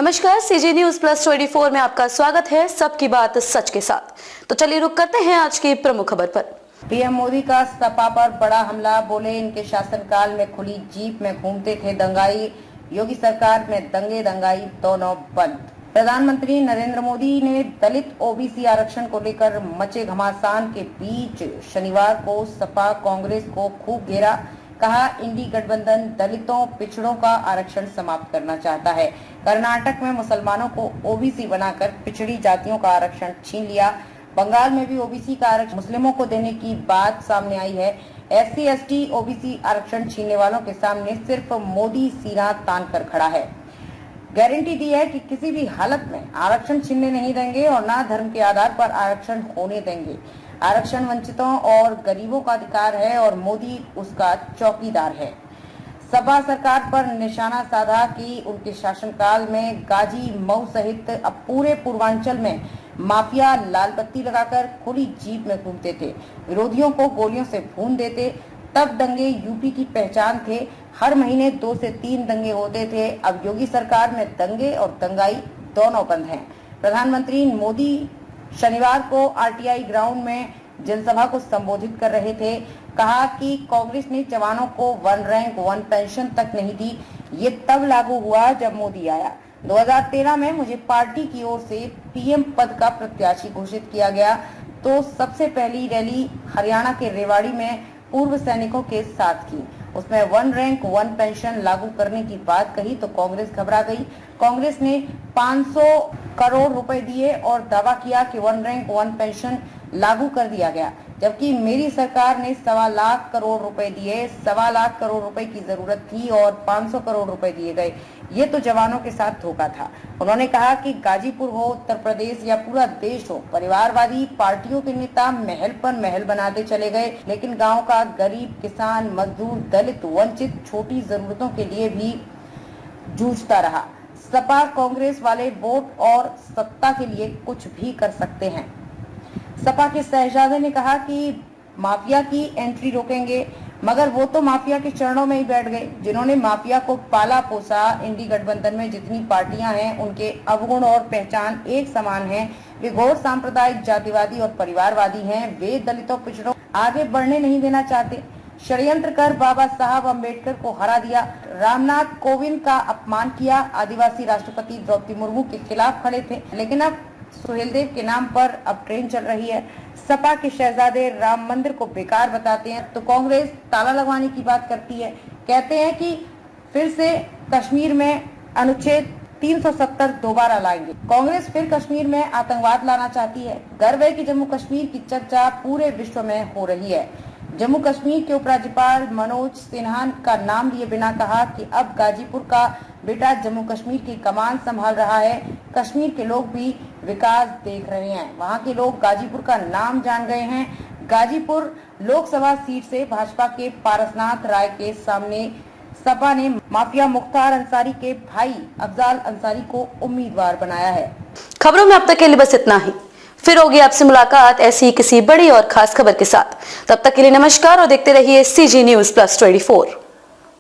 नमस्कार, CG news plus 24 में आपका स्वागत है। सबकी बात सच के साथ। तो चलिए रुक करते हैं आज की प्रमुख खबर पर। पीएम मोदी का सपा पर बड़ा हमला। बोले इनके शासनकाल में खुली जीप में घूमते थे दंगाई, योगी सरकार में दंगे दंगाई दोनों बंद। प्रधानमंत्री नरेंद्र मोदी ने दलित ओबीसी आरक्षण को लेकर मचे घमासान के बीच शनिवार को सपा कांग्रेस को खूब घेरा। कहा, इंडी गठबंधन दलितों पिछड़ों का आरक्षण समाप्त करना चाहता है। कर्नाटक में मुसलमानों को ओबीसी बनाकर पिछड़ी जातियों का आरक्षण छीन लिया। बंगाल में भी ओबीसी का आरक्षण मुस्लिमों को देने की बात सामने आई है। एससी एसटी ओबीसी आरक्षण छीनने वालों के सामने सिर्फ मोदी सीना तान कर खड़ा है। गारंटी दी है कि किसी भी हालत में आरक्षण छीनने नहीं देंगे और न धर्म के आधार पर आरक्षण होने देंगे। आरक्षण वंचितों और गरीबों का अधिकार है और मोदी उसका चौकीदार है। सपा सरकार पर निशाना साधा कि उनके शासनकाल में गाजी, मऊ सहित अब पूरे पूर्वांचल में माफिया लाल बत्ती लगाकर खुली जीप में घूमते थे, विरोधियों को गोलियों से भून देते। तब दंगे यूपी की पहचान थे। हर महीने 2 से 3 दंगे होते थे। अब योगी सरकार में दंगे और दंगाई दोनों बंद हैं। प्रधानमंत्री मोदी शनिवार को आरटीआई ग्राउंड में जनसभा को संबोधित कर रहे थे। कहा कि कांग्रेस ने जवानों को 1 रैंक 1 पेंशन तक नहीं दी। ये तब लागू हुआ जब मोदी आया। 2013 में मुझे पार्टी की ओर से पीएम पद का प्रत्याशी घोषित किया गया तो सबसे पहली रैली हरियाणा के रेवाड़ी में पूर्व सैनिकों के साथ की। उसमें 1 रैंक 1 पेंशन लागू करने की बात कही तो कांग्रेस घबरा गई। कांग्रेस ने 500 करोड़ रुपए दिए और दावा किया कि 1 रैंक 1 पेंशन लागू कर दिया गया, जबकि मेरी सरकार ने 1.25 लाख करोड़ रुपए दिए। 1.25 लाख करोड़ रुपए की जरूरत थी और 500 करोड़ रुपए दिए गए। ये तो जवानों के साथ धोखा था। उन्होंने कहा कि गाजीपुर हो, उत्तर प्रदेश या पूरा देश हो, परिवारवादी पार्टियों के नेता महल पर महल बनाते चले गए, लेकिन गांव का गरीब, किसान, मजदूर, दलित, वंचित छोटी जरूरतों के लिए भी जूझता रहा। सपा कांग्रेस वाले वोट और सत्ता के लिए कुछ भी कर सकते हैं। सपा के शहजादे ने कहा कि माफिया की एंट्री रोकेंगे, मगर वो तो माफिया के चरणों में ही बैठ गए जिन्होंने माफिया को पाला पोसा। इंडी गठबंधन में जितनी पार्टियां हैं उनके अवगुण और पहचान एक समान है। वे घोर सांप्रदायिक, जातिवादी और परिवारवादी हैं। वे दलितों पिछड़ों आगे बढ़ने नहीं देना चाहते। षड्यंत्र कर बाबा साहब अम्बेडकर को हरा दिया। रामनाथ कोविंद का अपमान किया। आदिवासी राष्ट्रपति द्रौपदी मुर्मू के खिलाफ खड़े थे, लेकिन अब सुहेलदेव के नाम पर अब ट्रेन चल रही है। सपा के शहजादे राम मंदिर को बेकार बताते हैं तो कांग्रेस ताला लगवाने की बात करती है। कहते हैं कि फिर से कश्मीर में अनुच्छेद 370 दोबारा लाएंगे। कांग्रेस फिर कश्मीर में आतंकवाद लाना चाहती है। गर्व है कि जम्मू कश्मीर की चर्चा पूरे विश्व में हो रही है। जम्मू कश्मीर के उपराज्यपाल मनोज सिन्हा का नाम लिए बिना कहा कि अब गाजीपुर का बेटा जम्मू कश्मीर की कमान संभाल रहा है। कश्मीर के लोग भी विकास देख रहे हैं। वहां के लोग गाजीपुर का नाम जान गए हैं। गाजीपुर लोकसभा सीट से भाजपा के पारसनाथ राय के सामने सपा ने माफिया मुख्तार अंसारी के भाई अफजाल अंसारी को उम्मीदवार बनाया है। खबरों में अब तक के लिए बस इतना ही। फिर होगी आपसे मुलाकात ऐसी ही किसी बड़ी और खास खबर के साथ। तब तक के लिए नमस्कार और देखते रहिए सीजी न्यूज प्लस 24।